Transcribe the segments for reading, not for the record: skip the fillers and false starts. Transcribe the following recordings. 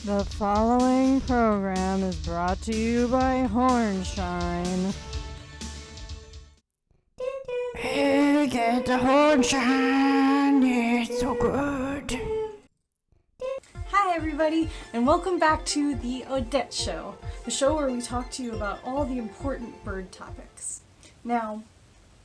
The following program is brought to you by Hornshine. Hey, get the Hornshine, it's so good. Hi everybody, and welcome back to the Odette Show, the show where we talk to you about all the important bird topics. Now,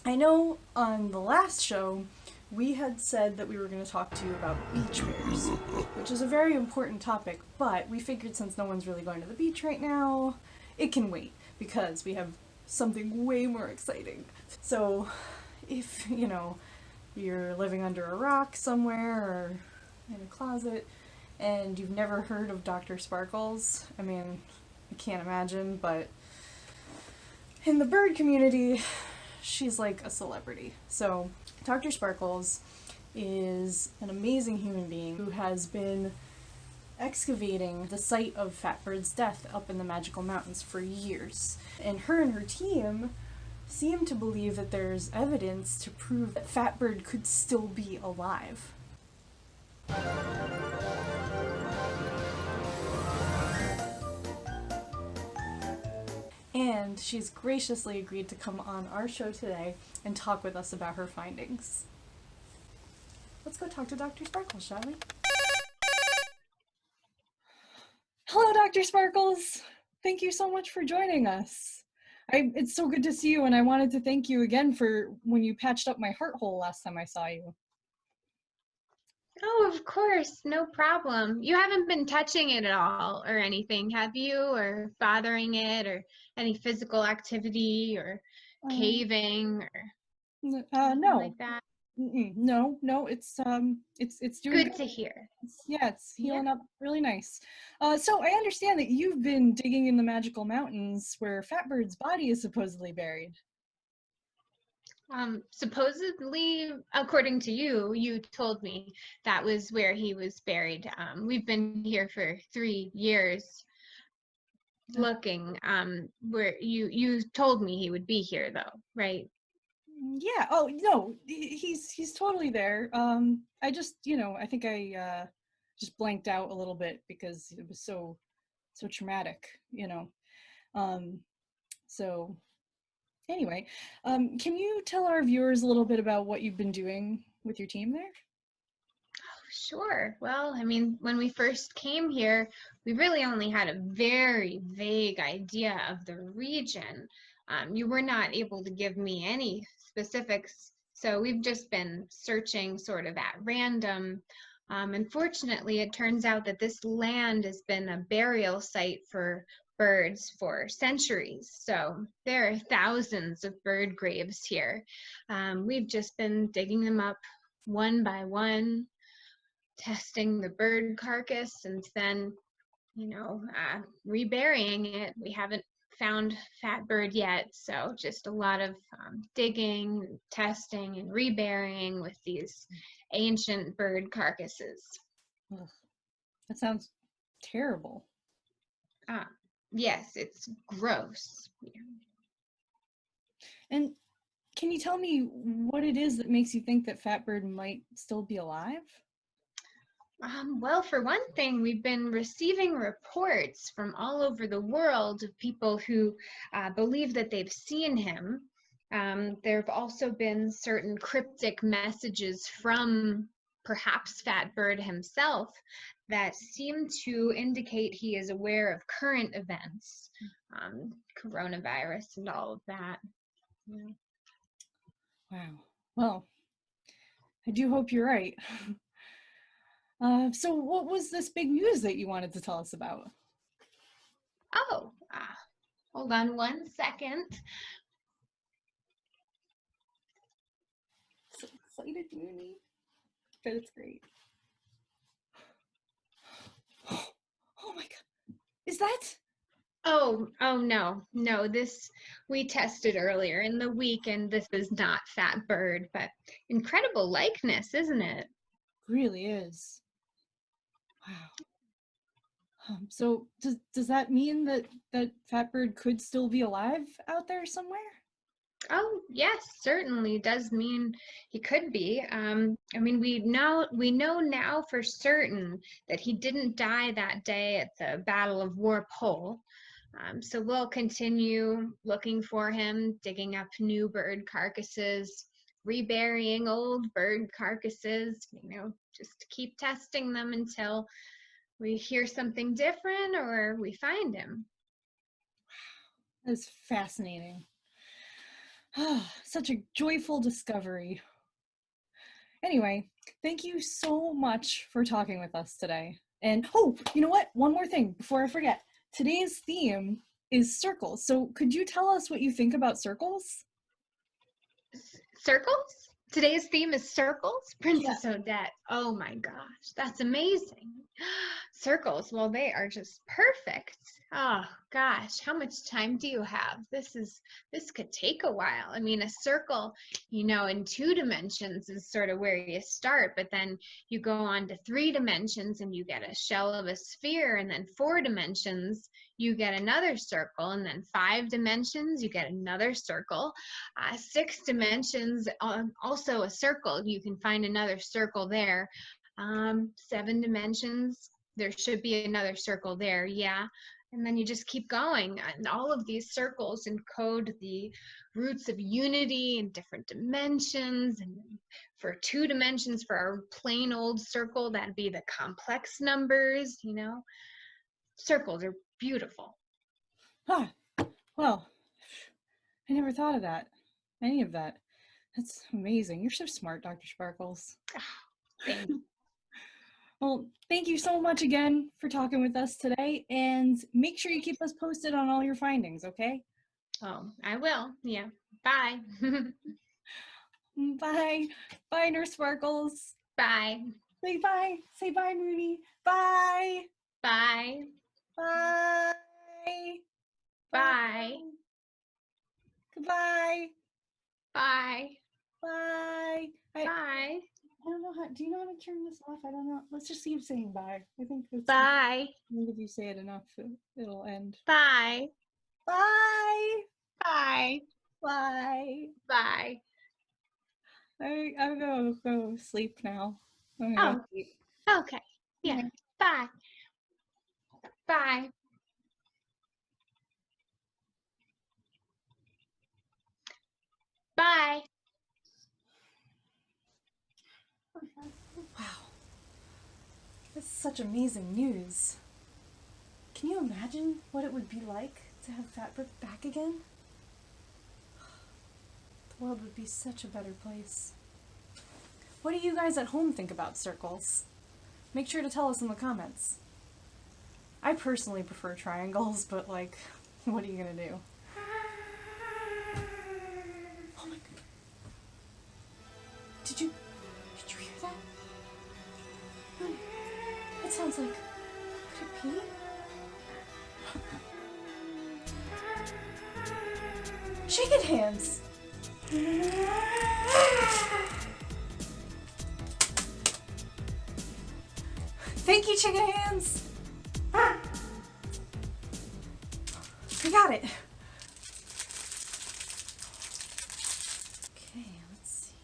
I know on the last show, we had said that we were going to talk to you about beach bears, which is a very important topic, but we figured since no one's really going to the beach right now, it can wait, because we have something way more exciting. So, if, you're living under a rock somewhere or in a closet, and you've never heard of Dr. Sparkles, I mean, I can't imagine, but in the bird community, she's like a celebrity. So, Dr. Sparkles is an amazing human being who has been excavating the site of Fatbird's death up in the Magical Mountains for years. And her team seem to believe that there's evidence to prove that Fatbird could still be alive. And she's graciously agreed to come on our show today and talk with us about her findings. Let's go talk to Dr. Sparkles, shall we? Hello, Dr. Sparkles. Thank you so much for joining us. It's so good to see you, and I wanted to thank you again for when you patched up my heart hole last time I saw you. Oh, of course, no problem. You haven't been touching it at all or anything, have you? Or bothering it or any physical activity or caving or anything No. like that? No, it's doing Good good. to hear. It's Yeah. healing up really nice. So I understand that you've been digging in the Magical Mountains where Fatbird's body is supposedly buried. Supposedly, according to you, you told me that was where he was buried. We've been here for 3 years looking. Where you told me he would be here though, right? Yeah. Oh no, he's totally there. I just I think I just blanked out a little bit because it was so traumatic. Um, so anyway, can you tell our viewers a little bit about what you've been doing with your team there? Sure. Well, I mean, when we first came here, we really only had a very vague idea of the region. You were not able to give me any specifics, so we've just been searching sort of at random. Unfortunately, it turns out that this land has been a burial site for birds for centuries. So there are thousands of bird graves here. We've just been digging them up one by one, testing the bird carcass, and then reburying it. We haven't found fat bird yet, so just a lot of digging, testing, and reburying with these ancient bird carcasses. Ugh, that sounds terrible. Ah, yes, it's gross. And can you tell me what it is that makes you think that Fatbird might still be alive? Well, for one thing, we've been receiving reports from all over the world of people who believe that they've seen him. There have also been certain cryptic messages from perhaps Fatbird himself that seem to indicate he is aware of current events, coronavirus and all of that. Yeah. Wow. Well, I do hope you're right. So what was this big news that you wanted to tell us about? Oh, hold on one second. So excited, Mooney. But it's great. Oh my god. Is that? Oh no. This we tested earlier in the week, and this is not Fat Bird, but incredible likeness, isn't it? Really is. Wow. So does that mean that Fatbird could still be alive out there somewhere? Oh, yes, certainly does mean he could be. I mean, we know now for certain that he didn't die that day at the Battle of Warp Hole. So we'll continue looking for him, digging up new bird carcasses, reburying old bird carcasses, just keep testing them until we hear something different or we find him. That's fascinating. Such a joyful discovery. Anyway, thank you so much for talking with us today. And oh, you know what? One more thing before I forget. Today's theme is circles. So could you tell us what you think about circles? Circles? Today's theme is circles? Princess Odette. Oh my gosh, that's amazing. Circles, well, they are just perfect. Oh gosh, how much time do you have? This could take a while. I mean, a circle, in 2 dimensions is sort of where you start, but then you go on to 3 dimensions and you get a shell of a sphere, and then 4 dimensions, you get another circle, and then 5 dimensions, you get another circle. 6 dimensions, also a circle. You can find another circle there. 7 dimensions, there should be another circle there. Yeah. And then you just keep going. And all of these circles encode the roots of unity in different dimensions. And for 2 dimensions, for our plain old circle, that'd be the complex numbers, Circles are beautiful. Ah, well, I never thought of that. Any of that. That's amazing. You're so smart, Dr. Sparkles. Thank you. Well, thank you so much again for talking with us today, and make sure you keep us posted on all your findings, okay? Oh, I will. Yeah. Bye. Bye. Bye, Nurse Sparkles. Bye. Say bye. Say bye, Moody. Bye. Bye. Bye. Bye. Goodbye. Bye. Bye. Bye. I don't know how. Do you know how to turn this off? I don't know. Let's just keep saying bye. I think that's. Bye. I think if you say it enough, it'll end. Bye. Bye. Bye. Bye. Bye. I'm gonna go sleep now. Oh, okay. Yeah. Bye. Bye. Bye. Wow. This is such amazing news. Can you imagine what it would be like to have Fatbird back again? The world would be such a better place. What do you guys at home think about circles? Make sure to tell us in the comments. I personally prefer triangles, but what are you gonna do? Oh my god. Did you hear that? It sounds like, could it be? Chicken hands! Thank you, chicken hands! We got it! Okay, let's see.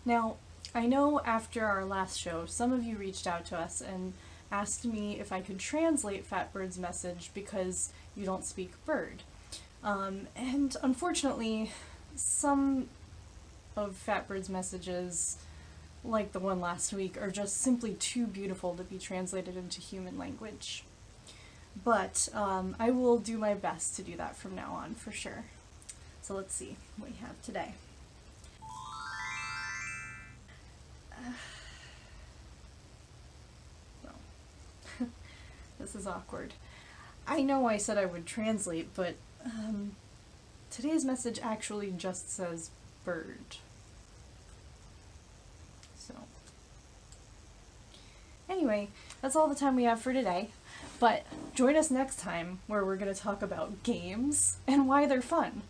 Now, I know after our last show, some of you reached out to us and asked me if I could translate Fatbird's message because you don't speak bird. And unfortunately, some of Fatbird's messages, like the one last week, are just simply too beautiful to be translated into human language. But I will do my best to do that from now on, for sure. So let's see what we have today. Well, this is awkward. I know I said I would translate, but today's message actually just says bird. So, anyway, that's all the time we have for today. But join us next time where we're going to talk about games and why they're fun.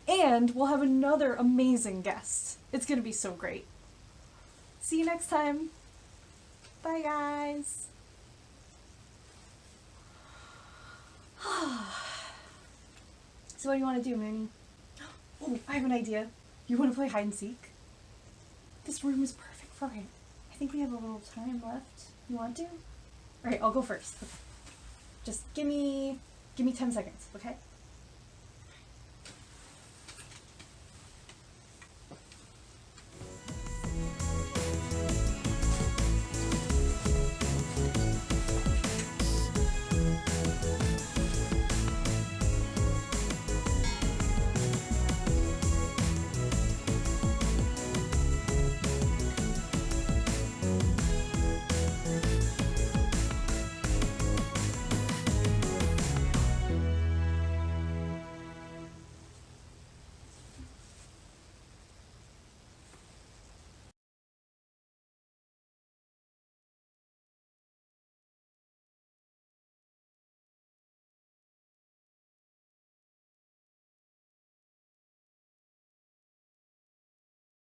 And we'll have another amazing guest. It's going to be so great. See you next time. Bye, guys. So what do you want to do, Mooney? Oh, I have an idea. You want to play hide and seek? This room is perfect for it. I think we have a little time left. You want to? Alright, I'll go first. Okay. Just give me 10 seconds, okay?